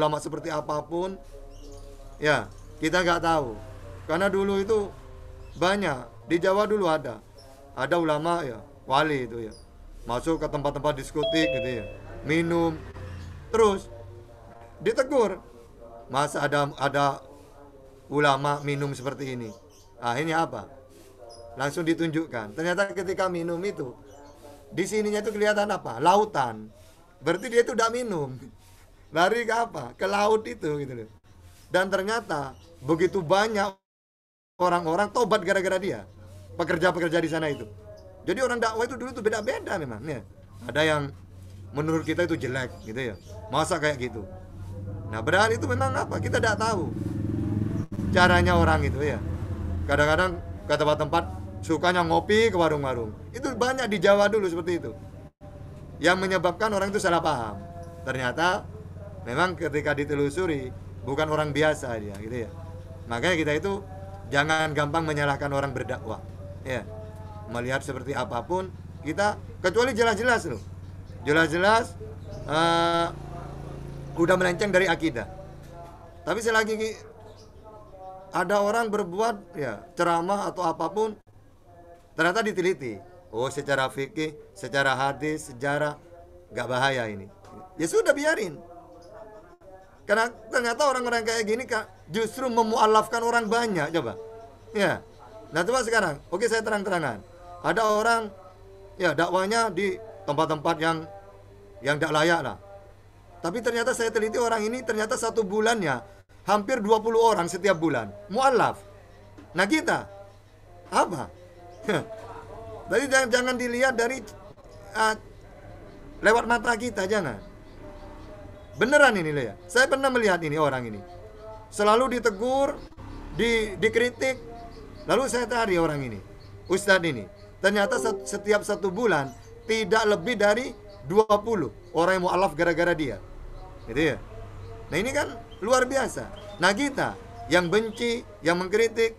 ulama seperti apapun, ya kita nggak tahu. Karena dulu itu banyak di Jawa dulu ada ulama ya, wali itu ya, masuk ke tempat-tempat diskotik gitu ya, minum, terus ditegur, masa ada ulama minum seperti ini. Akhirnya apa? Langsung ditunjukkan. Ternyata ketika minum itu, di sininya itu kelihatan apa? Lautan. Berarti dia itu udah minum. Lari ke apa? Ke laut itu gitu loh. Dan ternyata begitu banyak orang-orang tobat gara-gara dia. Pekerja-pekerja di sana itu. Jadi orang dakwah itu dulu tuh beda-beda memang ya. Ada yang menurut kita itu jelek gitu ya. Masa kayak gitu. Nah, padahal itu memang apa? Kita tidak tahu caranya orang itu ya. Kadang-kadang ke tempat-tempat sukanya ngopi ke warung-warung. Itu banyak di Jawa dulu seperti itu. Yang menyebabkan orang itu salah paham. Ternyata memang ketika ditelusuri bukan orang biasa dia gitu ya. Makanya kita itu jangan gampang menyalahkan orang berdakwah. Ya. Melihat seperti apapun kita, kecuali jelas-jelas loh. Jelas-jelas udah melenceng dari akidah. Tapi selagi ada orang berbuat ya ceramah atau apapun, ternyata diteliti. Oh, secara fikih, secara hadis, sejarah, gak bahaya ini. Ya sudah, biarin. Karena ternyata orang-orang kayak gini justru memualafkan orang banyak. Coba ya. Nah coba sekarang, oke, saya terang-terangan. Ada orang ya dakwanya di tempat-tempat yang tidak layak lah. Tapi ternyata saya teliti orang ini, ternyata satu bulannya hampir 20 orang setiap bulan mualaf. Nah kita apa? Jadi jangan dilihat dari lewat mata kita, jangan. Beneran ini loh ya. Saya pernah melihat ini orang ini. Selalu ditegur, dikritik. Lalu saya cari orang ini, Ustadz ini. Ternyata setiap satu bulan tidak lebih dari 20 orang yang mualaf gara-gara dia. Gitu ya. Nah ini kan luar biasa. Nah kita yang benci, yang mengkritik,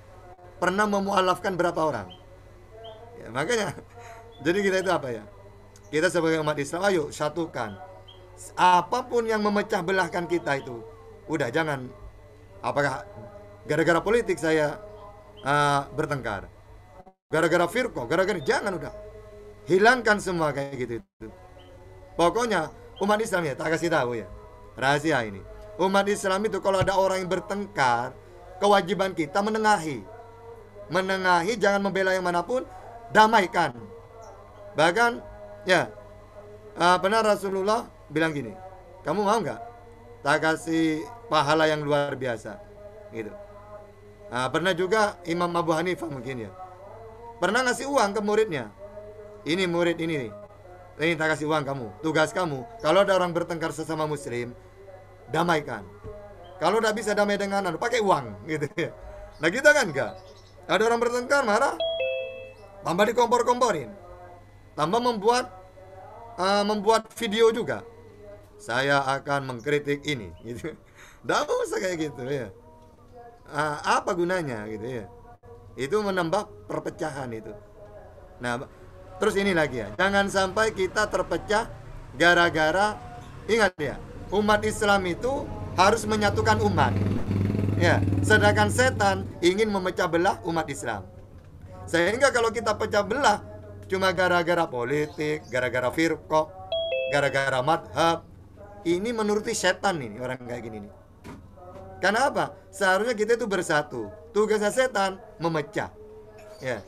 pernah memualafkan berapa orang? Ya, makanya jadi kita itu apa ya? Kita sebagai umat Islam, ayo satukan. Apapun yang memecah belahkan kita itu, udah jangan. Apakah gara-gara politik saya bertengkar, gara-gara firqah, gara-gara, jangan, udah hilangkan semua kayak gitu itu. Pokoknya umat Islam ya, tak kasih tahu ya rahasia ini. Umat Islam itu kalau ada orang yang bertengkar, kewajiban kita menengahi. Menengahi, jangan membela yang manapun, damaikan. Bahkan ya pernah Rasulullah bilang gini, kamu mau nggak tak kasih pahala yang luar biasa gitu. Pernah juga Imam Abu Hanifah mungkin ya, pernah ngasih uang ke muridnya. Ini murid ini tak kasih uang, kamu, tugas kamu kalau ada orang bertengkar sesama muslim, damaikan. Kalau udah bisa damai dengan pakai uang gitu ya. Nah kita kan enggak, ada orang bertengkar marah, tambah dikompor-komporin, tambah membuat video juga, saya akan mengkritik ini gitu. Nggak usah kayak gitu ya. Apa gunanya gitu ya. Itu menambah perpecahan itu. Nah terus ini lagi ya, jangan sampai kita terpecah gara-gara, ingat ya, umat Islam itu harus menyatukan umat ya, sedangkan setan ingin memecah belah umat Islam. Sehingga kalau kita pecah belah cuma gara-gara politik, gara-gara firqah, gara-gara madhab, ini menuruti setan ini, orang kayak gini nih. Karena apa? Seharusnya kita itu bersatu. Tugasnya setan memecah. Ya.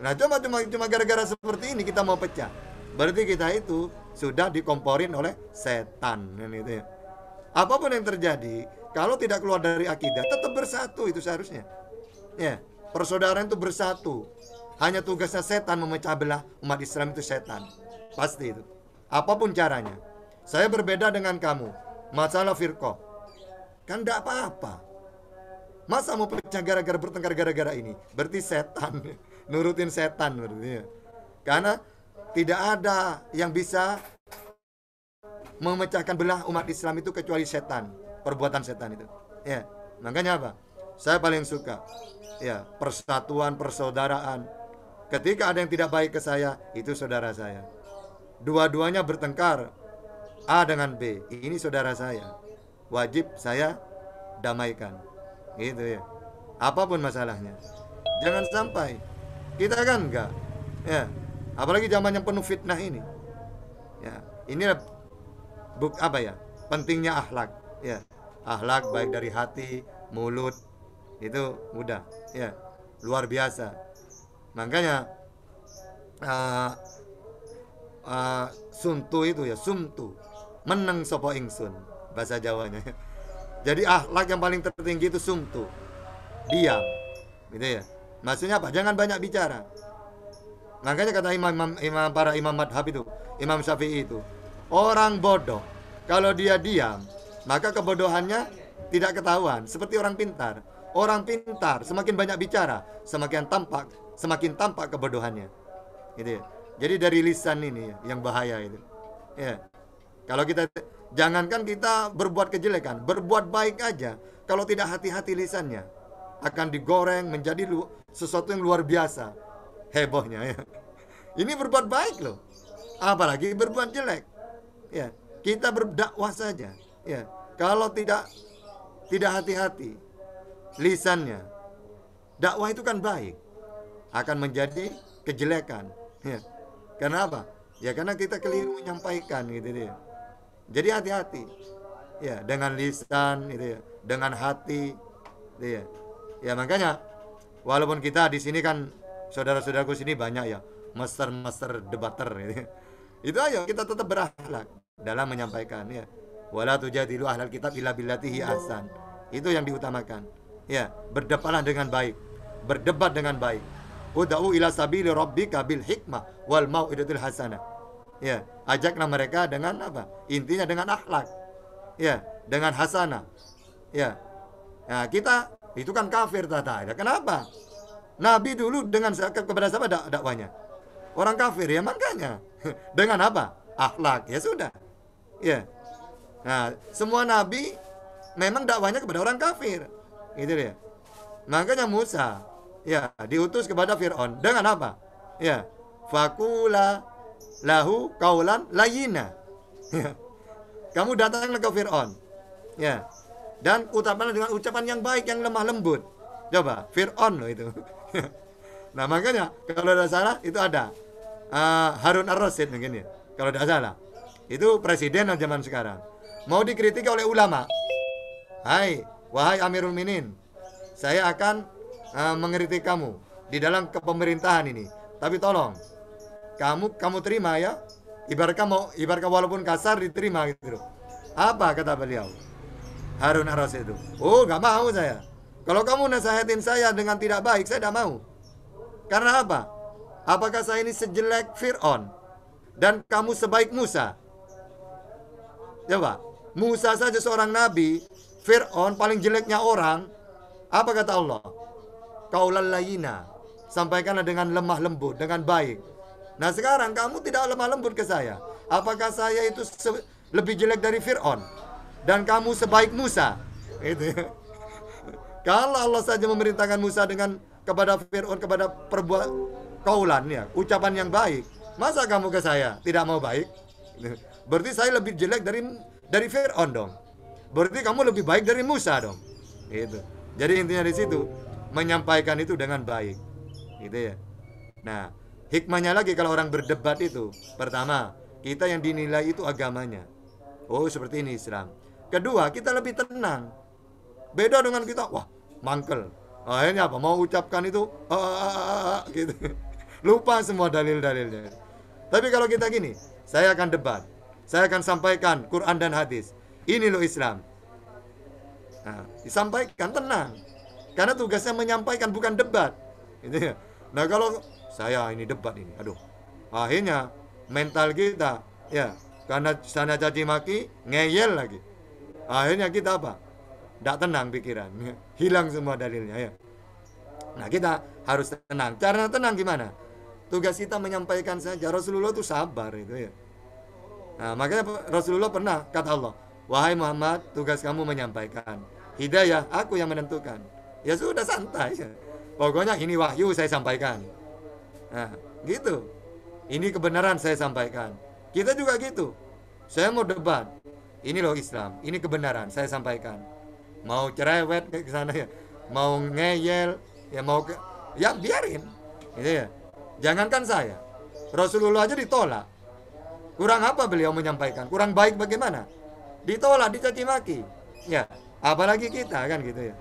Nah, cuma gara-gara seperti ini kita mau pecah. Berarti kita itu sudah dikomporin oleh setan, kan itu ya. Apapun yang terjadi, kalau tidak keluar dari akidah, tetap bersatu itu seharusnya. Ya, persaudaraan itu bersatu. Hanya tugasnya setan memecah belah umat Islam, itu setan. Pasti itu. Apapun caranya. Saya berbeda dengan kamu. Masalah firqah, kan tidak apa-apa. Masa mau pecah gara-gara bertengkar gara-gara ini? Berarti setan, nurutin setan berarti. Karena tidak ada yang bisa memecahkan belah umat Islam itu kecuali setan, perbuatan setan itu. Ya, makanya apa? Saya paling suka ya persatuan, persaudaraan. Ketika ada yang tidak baik ke saya, itu saudara saya. Dua-duanya bertengkar, A dengan B, ini saudara saya. wajib saya damaikan. Gitu ya. Apapun masalahnya. Jangan sampai kita kan enggak. Ya. Apalagi zaman yang penuh fitnah ini. Ya, inilah apa ya? Pentingnya akhlak. Ya. Akhlak baik dari hati, mulut, itu mudah. Ya. Luar biasa. Makanya suntu itu ya, sumtu. Meneng sopo ingsun bahasa Jawanya. Jadi akhlak yang paling tertinggi itu sumtu. Diam. Gitu ya. Maksudnya apa? Jangan banyak bicara. Makanya kata para imam madhab itu, Imam Syafi'i itu, orang bodoh kalau dia diam, maka kebodohannya tidak ketahuan. Seperti orang pintar. Orang pintar semakin banyak bicara, semakin tampak kebodohannya. Gitu ya. Jadi dari lisan ini ya, yang bahaya itu. Ya. Kalau kita jangankan kita berbuat kejelekan, berbuat baik aja, kalau tidak hati-hati lisannya akan digoreng menjadi sesuatu yang luar biasa hebohnya ya. Ini berbuat baik loh, apalagi berbuat jelek. Ya, kita berdakwah saja. Ya, kalau tidak hati-hati lisannya, dakwah itu kan baik, akan menjadi kejelekan. Ya. Karena apa? Ya karena kita keliru menyampaikan gitu dia. Jadi hati-hati. Ya, dengan lisan gitu ya, dengan hati gitu ya. Ya makanya walaupun kita di sini kan saudara-saudaraku sini banyak ya, master debater gitu. Itu ayo kita tetap berakhlak dalam menyampaikan ya. Wala tujadilu ahlal kitab illa billatihi ahsan. Itu yang diutamakan. Ya, berdebatlah dengan baik. Berdebat dengan baik. Ud'u ila sabili rabbika bil hikmah wal mau'izatil hasanah. Ya, ajaklah mereka dengan apa? Intinya dengan akhlak. Ya, dengan hasanah. Ya. Nah, kita itu kan kafir tata. Kenapa? Nabi dulu dengan kepada siapa dakwanya? Orang kafir ya, makanya. Dengan apa? Akhlak. Ya sudah. Ya. Nah, semua nabi memang dakwanya kepada orang kafir. Itu dia. Makanya Musa ya diutus kepada Fir'aun dengan apa? Ya, fakula lahu kaulan layina. Ya. Kamu datanglah ke Fir'aun. Ya. Dan ucapanlah dengan ucapan yang baik, yang lemah lembut. Coba, Fir'aun loh itu. Nah, makanya kalau ada salah itu ada Harun ar-Rasyid mungkin ya. Kalau tidak salah. Itu presiden zaman sekarang. Mau dikritik oleh ulama. Wahai Amirul Minin, saya akan mengkritik kamu di dalam kepemerintahan ini. Tapi tolong kamu terima ya. Ibaratkan walaupun kasar diterima gitu. Apa kata beliau? Harun ar-Rasyid itu. Oh, gak mau saya. Kalau kamu nasihatin saya dengan tidak baik, saya tidak mau. Karena apa? Apakah saya ini sejelek Fir'aun dan kamu sebaik Musa? Coba, Musa saja seorang nabi, Fir'aun paling jeleknya orang. Apa kata Allah? Qaulal layyina. Sampaikanlah dengan lemah lembut, dengan baik. Nah sekarang kamu tidak lemah lembut ke saya. Apakah saya itu lebih jelek dari Fir'aun dan kamu sebaik Musa? Itu. Kalau Allah saja memerintahkan Musa kepada Fir'aun, kepada perbuat kaulan ya, ucapan yang baik, masa kamu ke saya tidak mau baik? Berarti saya lebih jelek dari Fir'aun dong. Berarti kamu lebih baik dari Musa dong. Itu. Jadi intinya di situ menyampaikan itu dengan baik. Gitu ya. Nah, hikmahnya lagi kalau orang berdebat itu, pertama, kita yang dinilai itu agamanya. Oh, seperti ini Islam. Kedua, kita lebih tenang. Beda dengan kita, wah, mangkel. Akhirnya apa? Mau ucapkan itu gitu. Lupa semua dalil-dalilnya. Tapi kalau kita gini, saya akan debat. Saya akan sampaikan Quran dan hadis. Ini loh Islam. Nah, disampaikan tenang. Karena tugasnya menyampaikan, bukan debat. Gitu ya. Nah, kalau saya ini debat ini, aduh. Akhirnya mental kita ya, karena sana caci maki, ngeyel lagi. Akhirnya kita apa? Tidak tenang pikiran. Hilang semua dalilnya ya. Nah, kita harus tenang. Cara tenang gimana? Tugas kita menyampaikan saja. Rasulullah itu sabar itu ya. Nah, makanya Rasulullah pernah kata Allah, wahai Muhammad, tugas kamu menyampaikan. Hidayah aku yang menentukan. Ya sudah, santai ya. Pokoknya ini wahyu saya sampaikan. Nah, gitu. Ini kebenaran saya sampaikan. Kita juga gitu. Saya mau debat. Ini loh Islam, ini kebenaran saya sampaikan. Mau cerewet ke sana ya, mau ngeyel, ya mau ke, ya biarin, gitu ya. Jangankan saya, Rasulullah aja ditolak. Kurang apa beliau menyampaikan? Kurang baik bagaimana? Ditolak, dicaci maki. Ya, apalagi kita kan gitu ya.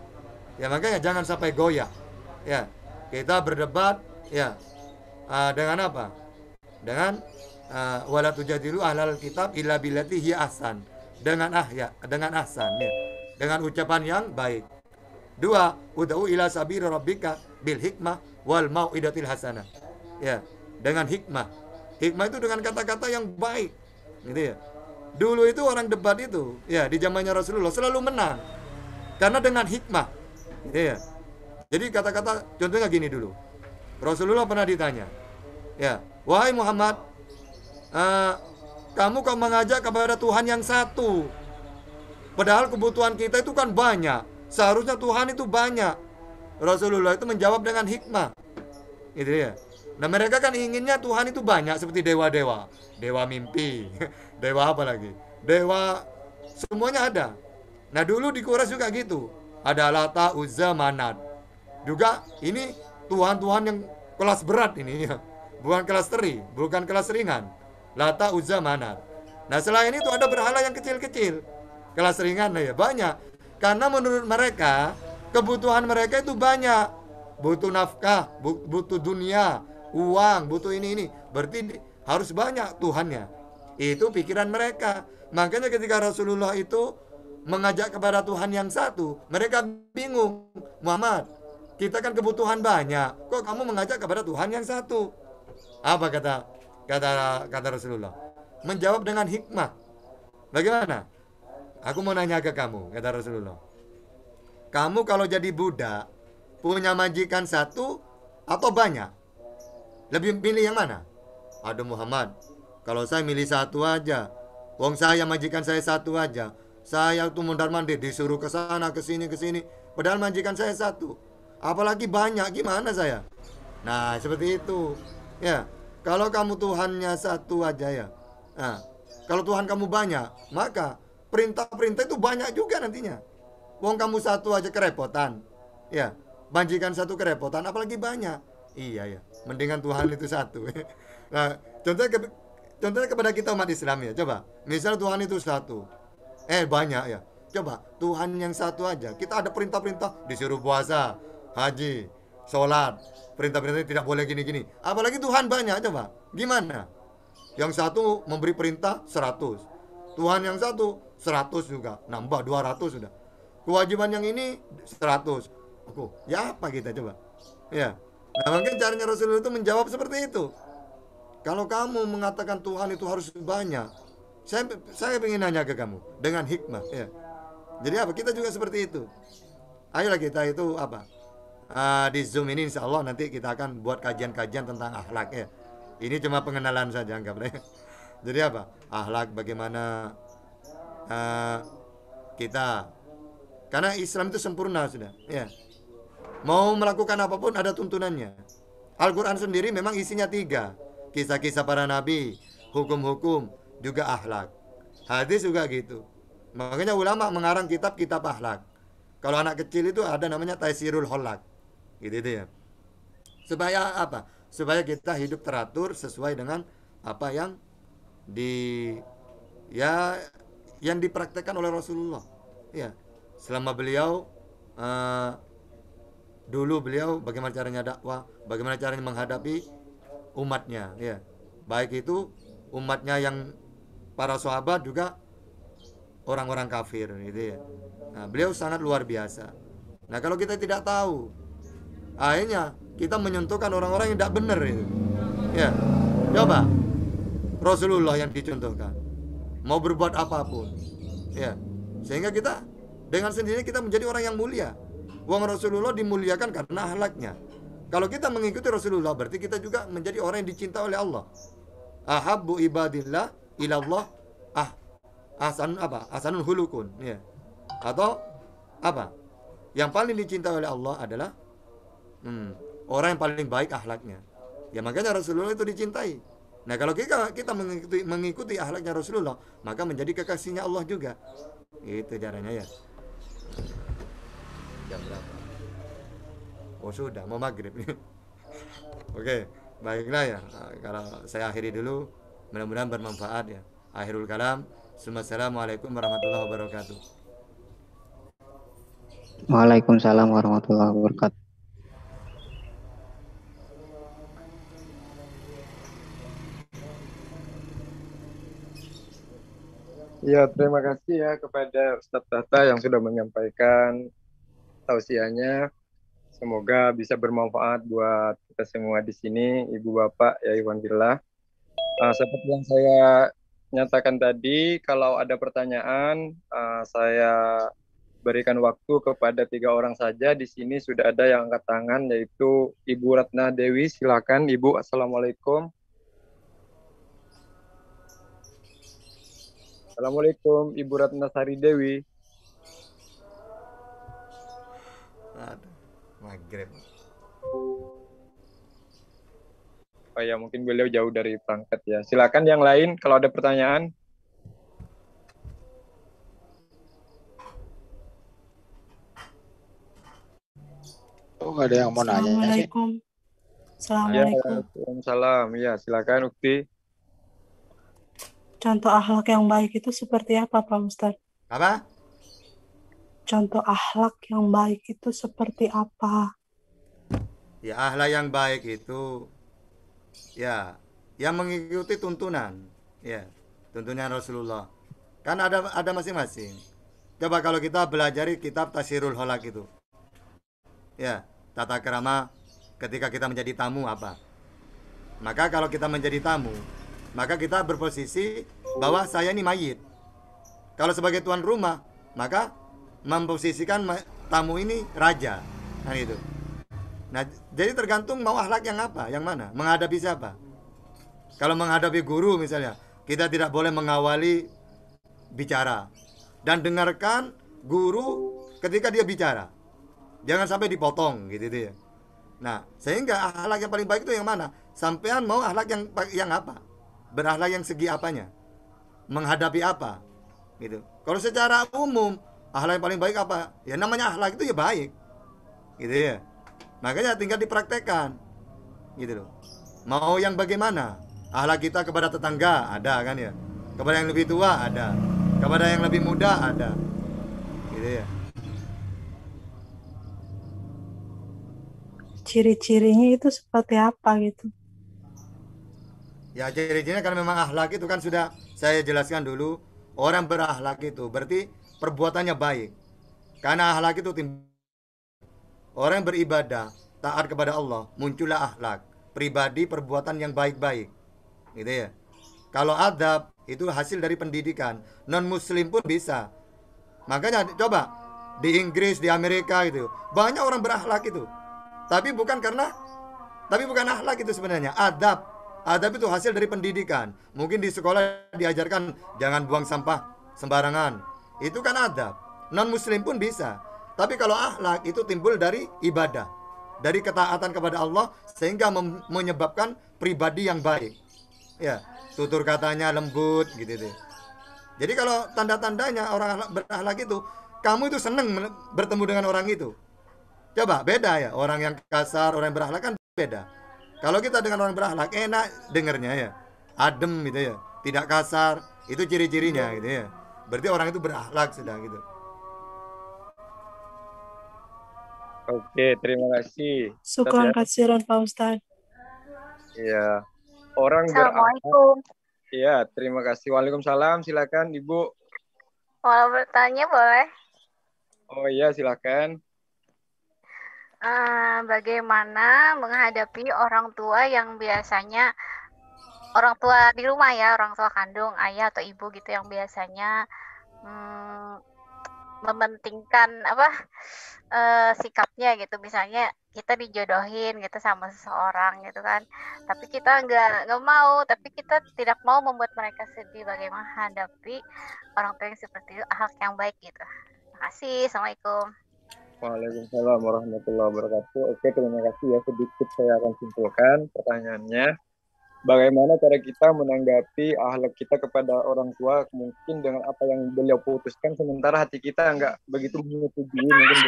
Ya makanya jangan sampai goyah. Ya, kita berdebat ya dengan apa? Dengan wala tujadilu ahlal kitab illa billati hiya ahsan. Dengan ahsan ya. Dengan ucapan yang baik. Dua, ud'u ila sabili rabbika bil hikmah wal mau'idatil hasanah. Ya, dengan hikmah. Hikmah itu dengan kata-kata yang baik. Gitu ya. Dulu itu orang debat itu, ya di zamannya Rasulullah selalu menang. Karena dengan hikmah. Gitu ya. Jadi kata-kata contohnya gini dulu. Rasulullah pernah ditanya, ya, wahai Muhammad, kamu kau mengajak kepada Tuhan yang satu. Padahal kebutuhan kita itu kan banyak. Seharusnya Tuhan itu banyak. Rasulullah itu menjawab dengan hikmah. Gitu ya. Nah mereka kan inginnya Tuhan itu banyak seperti dewa-dewa. Dewa mimpi. Dewa apa lagi? Dewa semuanya ada. Nah dulu di Quraisy juga gitu. Ada Lata, Uzza, Manat. Juga ini Tuhan-Tuhan yang kelas berat ini ya. Bukan kelas teri, bukan kelas ringan. Lata, Uzza, Manat. Nah selain itu ada berhala yang kecil-kecil. Kelas ringan ya banyak. Karena menurut mereka kebutuhan mereka itu banyak. Butuh nafkah, butuh dunia, uang, butuh ini. Berarti harus banyak Tuhannya. Itu pikiran mereka. Makanya ketika Rasulullah itu mengajak kepada Tuhan yang satu, mereka bingung. Muhammad, kita kan kebutuhan banyak. Kok kamu mengajak kepada Tuhan yang satu? Apa kata Rasulullah? Menjawab dengan hikmah. Bagaimana? Aku mau nanya ke kamu, kata Rasulullah. Kamu kalau jadi budak, punya majikan satu atau banyak? Lebih pilih yang mana? Aduh Muhammad, kalau saya milih satu aja. Wong saya majikan saya satu aja. Saya tuh mondar-mandir disuruh ke sana ke sini. Padahal majikan saya satu. Apalagi banyak, gimana saya? Nah, seperti itu. Ya, kalau kamu Tuhannya satu aja ya. Nah, kalau Tuhan kamu banyak, maka perintah-perintah itu banyak juga nantinya. Wong kamu satu aja kerepotan. Ya, majikan satu kerepotan apalagi banyak. Iya ya, mendingan Tuhan itu satu. Nah, contohnya kepada kita umat Islam ya. Coba, misal Tuhan itu satu. Banyak ya. Coba, Tuhan yang satu aja. Kita ada perintah-perintah disuruh puasa, haji, sholat. Perintah-perintah tidak boleh gini-gini. Apalagi Tuhan banyak, coba. Gimana? Yang satu memberi perintah 100. Tuhan yang satu 100 juga, nambah 200 sudah. Kewajiban yang ini 100. Ya apa kita coba? Ya. Nah, mungkin caranya Rasulullah itu menjawab seperti itu. Kalau kamu mengatakan Tuhan itu harus banyak, saya ingin nanya ke kamu dengan hikmah, ya. Jadi apa? Kita juga seperti itu. Ayolah kita itu apa? Di Zoom ini insya Allah nanti kita akan buat kajian-kajian tentang akhlak ya. Ini cuma pengenalan saja anggaplah. Jadi apa? Akhlak bagaimana kita, karena Islam itu sempurna sudah ya. Mau melakukan apapun ada tuntunannya. Al-Quran sendiri memang isinya 3. Kisah-kisah para nabi, hukum-hukum, juga akhlak. Hadis juga gitu. Makanya ulama mengarang kitab-kitab akhlak. Kalau anak kecil itu ada namanya Taisirul Holak. Gitu ya. Supaya apa? Supaya kita hidup teratur sesuai dengan apa yang yang dipraktekkan oleh Rasulullah. Ya, selama beliau dulu beliau bagaimana caranya dakwah, bagaimana caranya menghadapi umatnya, ya. Baik itu umatnya yang para sahabat juga orang-orang kafir gitu ya. Nah, beliau sangat luar biasa. Nah, kalau kita tidak tahu, akhirnya kita menyentuhkan orang-orang yang tidak benar itu. Ya. Coba Rasulullah yang dicontohkan. Mau berbuat apapun. Ya. Sehingga kita dengan sendirinya kita menjadi orang yang mulia. Wong Rasulullah dimuliakan karena akhlaknya. Kalau kita mengikuti Rasulullah berarti kita juga menjadi orang yang dicinta oleh Allah. Ahabbu ibadillah ilallah Ahsanul hulukun, ya. Atau apa? Yang paling dicintai oleh Allah adalah orang yang paling baik akhlaknya. Ya makanya Rasulullah itu dicintai. Nah, kalau kita mengikuti akhlaknya Rasulullah, maka menjadi kekasihnya Allah juga. Itu caranya ya. Jam berapa? Oh, sudah mau maghrib. Oke, baiklah ya. Kalau saya akhiri dulu, mudah-mudahan bermanfaat ya. Akhirul kalam. Assalamualaikum warahmatullahi wabarakatuh. Waalaikumsalam warahmatullahi wabarakatuh. Ya, terima kasih ya kepada Ustadz Tata yang sudah menyampaikan tausiahnya. Semoga bisa bermanfaat buat kita semua di sini, Ibu Bapak, ya Iwan Billah. Seperti yang saya nyatakan tadi, kalau ada pertanyaan, saya berikan waktu kepada 3 orang saja. Di sini sudah ada yang angkat tangan, yaitu Ibu Ratna Dewi. Silakan, Ibu. Assalamualaikum. Assalamualaikum, Ibu Ratna Sari Dewi. Aduh, maghrib. Oh ya, mungkin beliau jauh dari perangkat ya. Silakan yang lain kalau ada pertanyaan. Oh, nggak ada yang mau nanya sih. Assalamualaikum. Ya, Assalamualaikum. Waalaikumsalam. Ya, silakan Ukti. Contoh akhlak yang baik itu seperti apa, Pak Ustadz? Apa? Contoh akhlak yang baik itu seperti apa? Ya, akhlak yang baik itu ya yang mengikuti tuntunan, ya, tuntunan Rasulullah. Kan ada masing-masing. Coba kalau kita belajari kitab Tasirul Holak itu. Ya, tata krama ketika kita menjadi tamu apa? Maka kalau kita menjadi tamu, maka kita berposisi bahwa saya ini mayit. Kalau sebagai tuan rumah, maka memposisikan tamu ini raja. Nah itu. Nah, jadi tergantung mau akhlak yang apa, yang mana, menghadapi siapa. Kalau menghadapi guru misalnya, kita tidak boleh mengawali bicara dan dengarkan guru ketika dia bicara. Jangan sampai dipotong gitu ya. Nah, sehingga akhlak yang paling baik itu yang mana? Sampean mau akhlak yang apa? Berakhlak yang segi apanya? Menghadapi apa? Gitu. Kalau secara umum, akhlak yang paling baik apa? Ya namanya akhlak itu ya baik. Gitu ya. Makanya tinggal dipraktekkan. Gitu loh. Mau yang bagaimana? Akhlak kita kepada tetangga ada kan ya. Kepada yang lebih tua ada. Kepada yang lebih muda ada. Gitu ya. Ciri-cirinya itu seperti apa gitu? Ya ciri-cirinya kan memang akhlak itu kan sudah saya jelaskan dulu. Orang berakhlak itu berarti perbuatannya baik. Karena akhlak itu orang beribadah taat kepada Allah muncullah akhlak pribadi perbuatan yang baik-baik. Gitu ya. Kalau adab itu hasil dari pendidikan. Non muslim pun bisa. Makanya coba di Inggris, di Amerika gitu. Banyak orang berakhlak itu. Tapi bukan akhlak itu sebenarnya, adab. Adab itu hasil dari pendidikan. Mungkin di sekolah diajarkan jangan buang sampah sembarangan. Itu kan adab. Non muslim pun bisa. Tapi kalau akhlak itu timbul dari ibadah, dari ketaatan kepada Allah sehingga menyebabkan pribadi yang baik. Ya, tutur katanya lembut gitu deh. Jadi kalau tanda-tandanya orang berakhlak itu, kamu itu seneng bertemu dengan orang itu. Coba beda ya, orang yang kasar, orang yang berakhlak kan beda. Kalau kita dengan orang berakhlak enak dengernya ya, adem gitu ya, tidak kasar, itu ciri-cirinya gitu ya. Berarti orang itu berakhlak sudah gitu. Oke, terima kasih. Syukran kasiran, Pak Ustadz. Iya. Orang berakhlak. Iya, terima kasih. Waalaikumsalam. Silakan Ibu. Mau bertanya boleh? Oh iya, silakan. Bagaimana menghadapi orang tua yang biasanya orang tua di rumah ya, orang tua kandung, ayah atau ibu gitu yang biasanya mementingkan sikapnya gitu, misalnya kita dijodohin gitu sama seseorang gitu kan, tapi kita nggak mau, tapi kita tidak mau membuat mereka sedih. Bagaimana menghadapi orang tua yang seperti itu, akhlak yang baik gitu. Terima kasih. Assalamualaikum. Waalaikumsalam warahmatullahi wabarakatuh. Oke, terima kasih ya. Sedikit saya akan simpulkan pertanyaannya. bagaimana cara kita menanggapi akhlak kita kepada orang tua, mungkin dengan apa yang beliau putuskan, sementara hati kita nggak begitu menyetujui, mungkin begitu.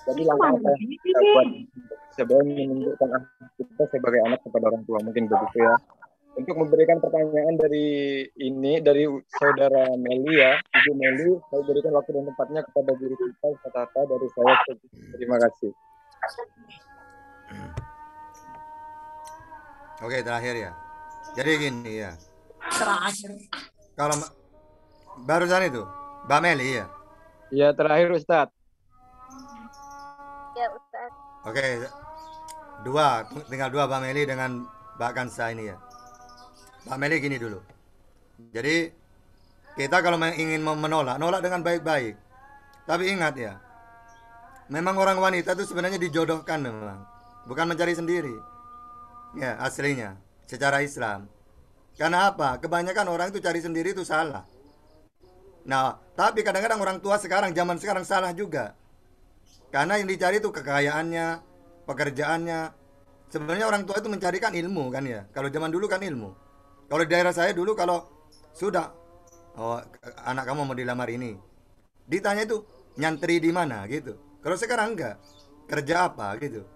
Jadi langkah apa yang kita buat sebelum menunjukkan akhlak kita sebagai anak kepada orang tua, mungkin begitu ya. Untuk memberikan pertanyaan dari saudara Meli ya, Ibu Meli, saya berikan waktu dan tempatnya kepada guru kita, Ustaz Hatta, dari saya. Terima kasih. Oke, terakhir ya. Jadi gini ya. Kalau barusan itu, Mbak Meli ya. Ya, terakhir Ustadz. Ya Ustaz. Oke, tinggal dua Mbak Meli dengan Mbak Kansa ini ya. Mbak Meli gini dulu. Jadi kita kalau ingin nolak dengan baik-baik. Tapi ingat ya, memang orang wanita itu sebenarnya dijodohkan memang, bukan mencari sendiri. Ya, aslinya secara Islam. Karena apa? Kebanyakan orang itu cari sendiri itu salah. Nah, tapi kadang-kadang orang tua zaman sekarang salah juga. Karena yang dicari itu kekayaannya, pekerjaannya. Sebenarnya orang tua itu mencarikan ilmu kan ya. Kalau zaman dulu kan ilmu. Kalau di daerah saya dulu kalau sudah anak kamu mau dilamar ini, ditanya itu nyantri di mana gitu. Kalau sekarang enggak, kerja apa gitu.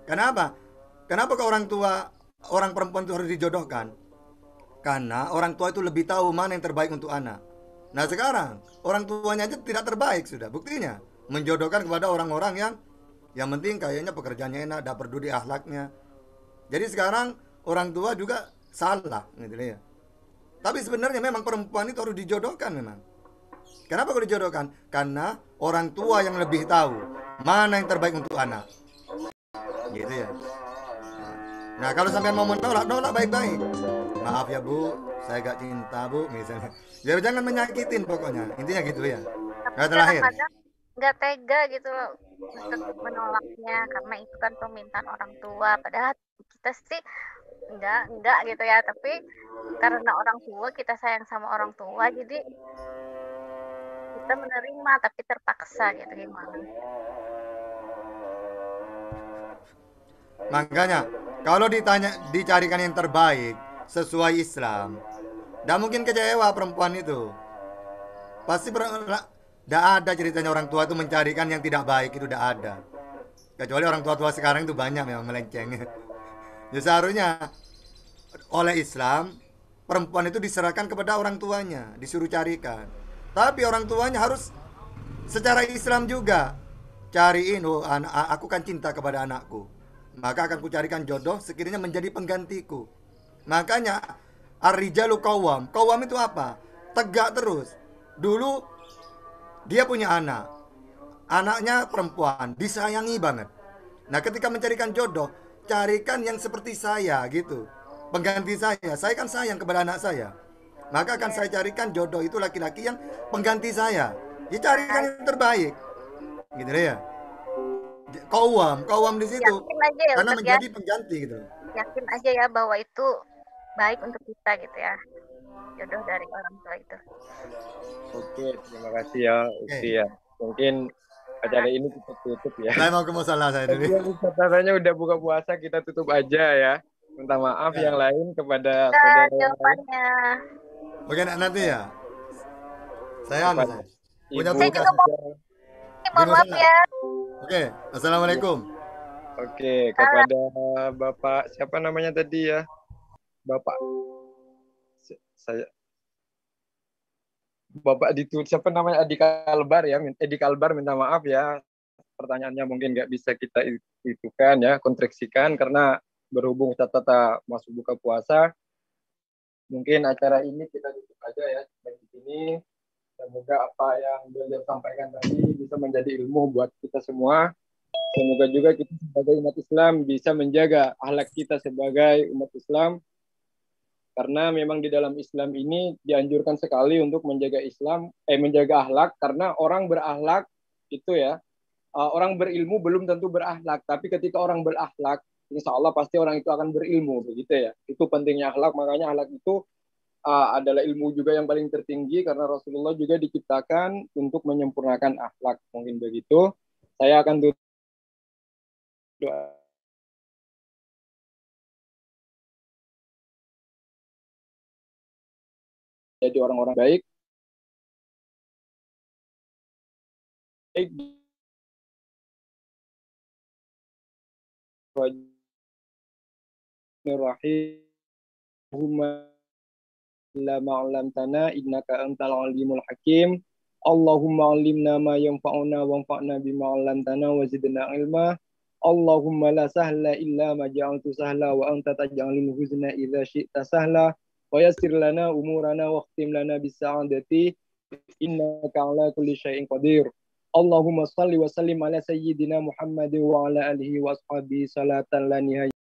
Kenapa? Kenapa ke orang tua, orang perempuan itu harus dijodohkan? Karena orang tua itu lebih tahu mana yang terbaik untuk anak. Nah sekarang orang tuanya aja tidak terbaik sudah. Buktinya menjodohkan kepada orang-orang yang penting kayaknya pekerjaannya enak, dapat peduli akhlaknya. Jadi sekarang orang tua juga salah gitu ya. Tapi sebenarnya memang perempuan itu harus dijodohkan memang. Kenapa kok dijodohkan? Karena orang tua yang lebih tahu mana yang terbaik untuk anak. Gitu ya. Nah kalau sampai mau menolak baik-baik. Maaf ya Bu, saya gak cinta Bu misalnya. Ya jangan menyakitin pokoknya. Intinya gitu ya. Tapi kadang-kadang nggak tega gitu loh untuk menolaknya karena itu kan permintaan orang tua. Padahal kita sih enggak gitu ya. Tapi karena orang tua, kita sayang sama orang tua, jadi kita menerima tapi terpaksa gitu gimana. Makanya kalau dicarikan yang terbaik sesuai Islam, tidak mungkin kecewa perempuan itu. Pasti tidak ada ceritanya orang tua itu mencarikan yang tidak baik, itu tidak ada. Kecuali orang tua-tua sekarang itu banyak memang melenceng. Ya seharusnya oleh Islam perempuan itu diserahkan kepada orang tuanya, disuruh carikan. Tapi orang tuanya harus secara Islam juga cariin, aku kan cinta kepada anakku, maka akan kucarikan jodoh sekiranya menjadi penggantiku. Makanya ar-rijalu qawwam. Qawwam itu apa? Tegak terus. Dulu dia punya anak. Anaknya perempuan, disayangi banget. Nah, ketika mencarikan jodoh, carikan yang seperti saya gitu. Pengganti saya. Saya kan sayang kepada anak saya. Maka akan saya carikan jodoh itu laki-laki yang pengganti saya. Ya carikan yang terbaik. Gitu ya. Qawwam di situ. Ya, karena menjadi pengganti gitu. Yakin aja ya bahwa itu baik untuk kita gitu ya, jodoh dari orang tua itu. Oke, terima kasih ya Uti ya. Mungkin acara ini kita tutup ya. Saya mau ke musola saya dulu. Katanya udah buka puasa, kita tutup aja ya. Minta maaf yang lain kepada saudara jawabannya. Oke, nanti ya. Saya punya tugas. Mohon maaf ya. Oke, assalamualaikum. Oke, kepada Bapak siapa namanya tadi ya? Bapak siapa namanya? Edi Kalbar ya. Edi Kalbar minta maaf ya. Pertanyaannya mungkin nggak bisa kita itukan ya, konstruksikan karena berhubung Tata masuk buka puasa. Mungkin acara ini kita tutup aja ya di sini. Semoga apa yang beliau sampaikan tadi bisa menjadi ilmu buat kita semua. Semoga juga kita sebagai umat Islam bisa menjaga akhlak kita sebagai umat Islam. Karena memang di dalam Islam ini dianjurkan sekali untuk menjaga menjaga akhlak, karena orang berakhlak itu ya, orang berilmu belum tentu berakhlak, tapi ketika orang berakhlak, insya Allah pasti orang itu akan berilmu, begitu ya. Itu pentingnya akhlak, makanya akhlak itu adalah ilmu juga yang paling tertinggi, karena Rasulullah juga diciptakan untuk menyempurnakan akhlak. Mungkin begitu. Saya akan doa jadi orang-orang baik. Allahumma la ma'lamtana innaka antal alimul hakim. Allahumma alimna ma yanfa'una wanfa'na bima 'allamtana wa zidna ilma. Allahumma la sahla illa ma ja'altu sahla wa anta taj'alul huzna idza syi'ta sahla wa yassir lana umurana wa khtim lana bis sa'adati innaka 'ala kulli syai'in qadir. Allahumma salli wa sallim ala sayyidina Muhammadin wa ala alihi wa ashabihi salatan la nihayata